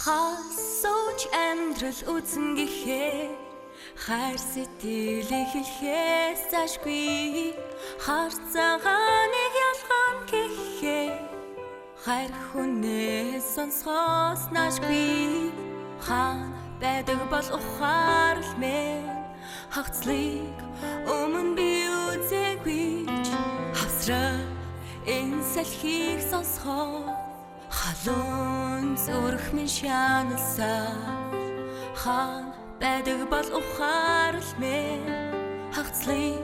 Хасууч амьдрал үзэн гэхээ хайр сэтгэлийг хэлхээс зашгүй харцаагааныг ялгаан гэхээ хайр хүнээс сонсгоос наашгүй хаана байдаг бол ухаарл мэн хагцлыг өмнө би үзээгүй ч хавсраа энэ салхийг сонсгоо халуун зүрх минь шаналсаа хаана байдаг бол ухаарл мэн хагцлыг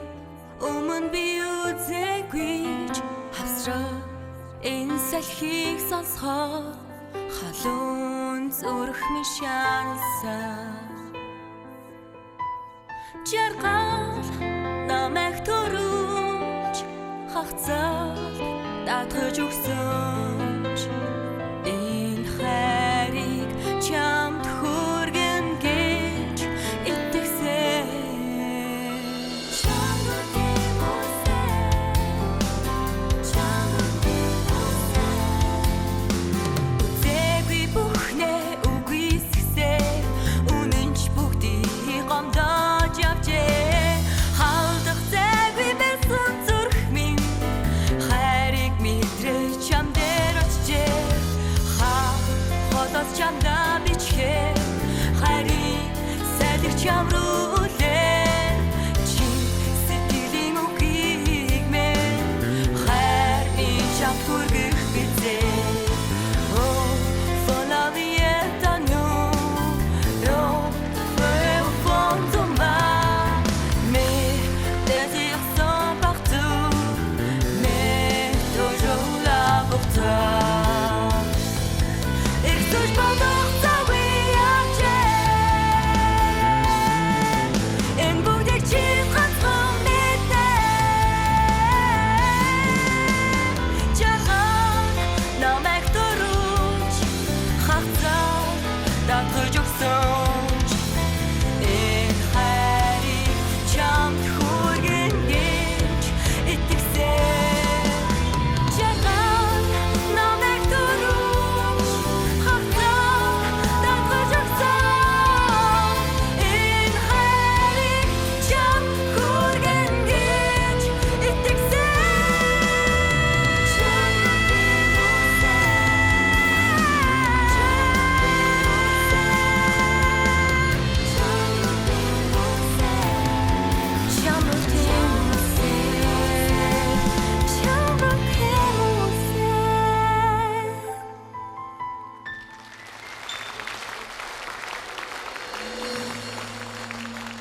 өмнө би үзээгүй ч хавсраа энэ салхийг сонсгоо халуун зүрх минь шаналсаа жаргал намайг төрүүлж хагцаа татгаж өгсөн ч энэ хайрыг чамд хүргэн гэж итгэсэн үзээгүй бүхнээ үгүйсгсээ үнэнч бүгдийг гомдож явжээ халдах зайгүй байсан зүрх минь хайрыг мэдрээ чам дээр очжээ хотос чамдаа бичгээ хайрыг салхи чам руу үлээ чи сэтгэлийн үгийг мэн хайр би чам хүргэн